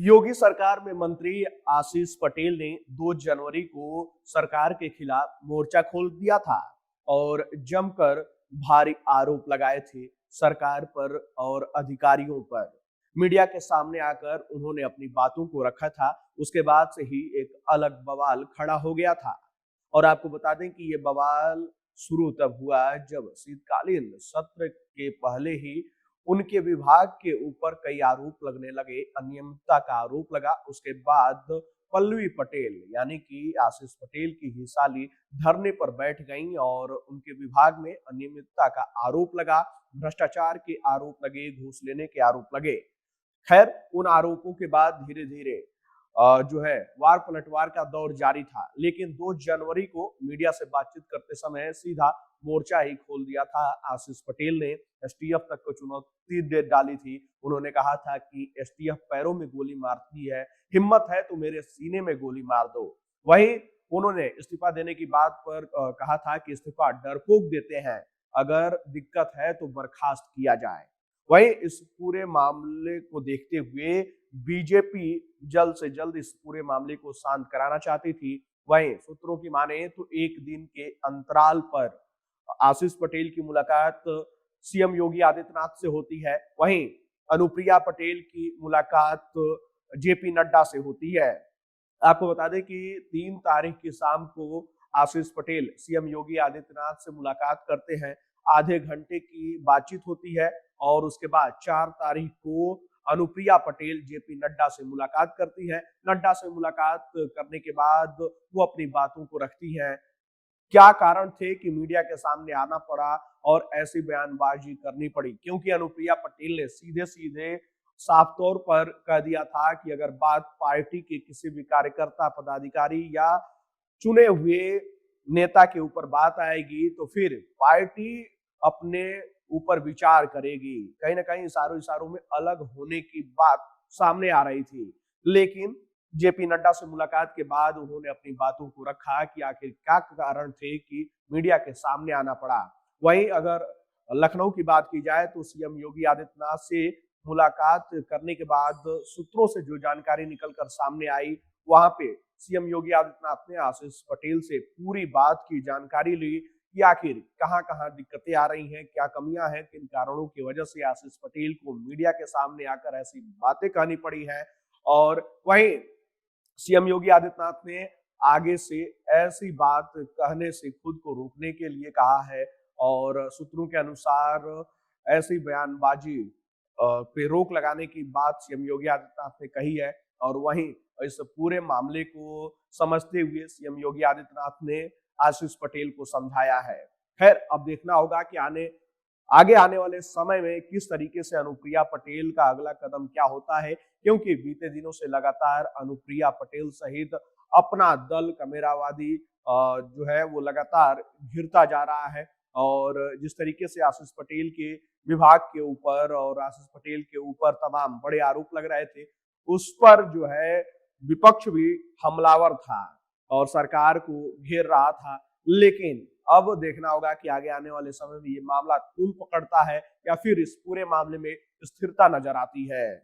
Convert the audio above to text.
योगी सरकार में मंत्री आशीष पटेल ने 2 जनवरी को सरकार के खिलाफ मोर्चा खोल दिया था और जमकर भारी आरोप लगाए थे सरकार पर और अधिकारियों पर। मीडिया के सामने आकर उन्होंने अपनी बातों को रखा था। उसके बाद से ही एक अलग बवाल खड़ा हो गया था और आपको बता दें कि ये बवाल शुरू तब हुआ जब शीतकालीन सत्र के पहले ही उनके विभाग के ऊपर कई आरोप लगने लगे, अनियमितता का आरोप लगा। उसके बाद पल्लवी पटेल यानी कि आशीष पटेल की ही साली धरने पर बैठ गईं और उनके विभाग में अनियमितता का आरोप लगा, भ्रष्टाचार के आरोप लगे, घूस लेने के आरोप लगे। खैर, उन आरोपों के बाद धीरे धीरे जो है वार पलटवार का दौर जारी था, लेकिन 2 जनवरी को मीडिया से बातचीत करते समय सीधा मोर्चा ही खोल दिया था। आशीष पटेल ने एसटीएफ तक को चुनौती दे डाली थी। उन्होंने कहा था कि एसटीएफ पैरों में गोली मारती है, हिम्मत है तो मेरे सीने में गोली मार दो। वहीं उन्होंने इस्तीफा देने की बात पर कहा था कि इस्तीफा डरपोक देते हैं, अगर दिक्कत है तो बर्खास्त किया जाए। वहीं इस पूरे मामले को देखते हुए बीजेपी जल्द से जल्द इस पूरे मामले को शांत कराना चाहती थी। वहीं सूत्रों की माने तो एक दिन के अंतराल पर आशीष पटेल की मुलाकात सीएम योगी आदित्यनाथ से होती है। वहीं अनुप्रिया पटेल की मुलाकात जेपी नड्डा से होती है। आपको बता दें कि 3 तारीख की शाम को आशीष पटेल सीएम योगी आदित्यनाथ से मुलाकात करते हैं। आधे घंटे की बातचीत होती है और उसके बाद 4 तारीख को अनुप्रिया पटेल जेपी नड्डा से मुलाकात करती है। नड्डा से मुलाकात करने के बाद वो अपनी बातों को रखती हैं। क्या कारण थे कि मीडिया के सामने आना पड़ा और ऐसी बयानबाजी करनी पड़ी? क्योंकि अनुप्रिया पटेल ने सीधे-सीधे साफ तौर पर कह दिया था कि अगर बात पार्टी के किसी भी कार्यकर्ता, पदाधिकारी या चुने हुए नेता के ऊपर बात आएगी तो फिर पार्टी अपने ऊपर विचार करेगी। कहीं न कहीं इशारों-इशारों में अलग होने की बात सामने आ रही थी। लेकिन जेपी नड्डा से मुलाकात के बाद उन्होंने अपनी बातों को रखा कि आखिर क्या कारण थे कि मीडिया के सामने आना पड़ा। वहीं अगर लखनऊ की बात की जाए तो सीएम योगी आदित्यनाथ से मुलाकात करने के बाद सूत्रों से जो जानकारी निकल कर सामने आई, वहां पे सीएम योगी आदित्यनाथ ने आशीष पटेल से पूरी बात की जानकारी ली कि आखिर कहां-कहां दिक्कतें आ रही हैं, क्या कमियां हैं, किन कारणों की वजह से आशीष पटेल को मीडिया के सामने आकर ऐसी बातें कहनी पड़ी हैं। और वहीं सीएम योगी आदित्यनाथ ने आगे से ऐसी बात कहने से खुद को रोकने के लिए कहा है और सूत्रों के अनुसार ऐसी बयानबाजी पे रोक लगाने की बात सीएम योगी आदित्यनाथ ने कही है। और वहीं इस पूरे मामले को समझते हुए सीएम योगी आदित्यनाथ ने आशीष पटेल को समझाया है। खैर, अब देखना होगा कि आगे आने वाले समय में किस तरीके से अनुप्रिया पटेल का अगला कदम क्या होता है, क्योंकि बीते दिनों से लगातार अनुप्रिया पटेल सहित अपना दल कमेरावादी जो है वो लगातार घिरता जा रहा है। और जिस तरीके से आशीष पटेल के विभाग के ऊपर और आशीष पटेल के ऊपर तमाम बड़े आरोप लग रहे थे, उस पर जो है विपक्ष भी हमलावर था और सरकार को घेर रहा था। लेकिन अब देखना होगा कि आगे आने वाले समय में ये मामला तूल पकड़ता है या फिर इस पूरे मामले में स्थिरता नजर आती है।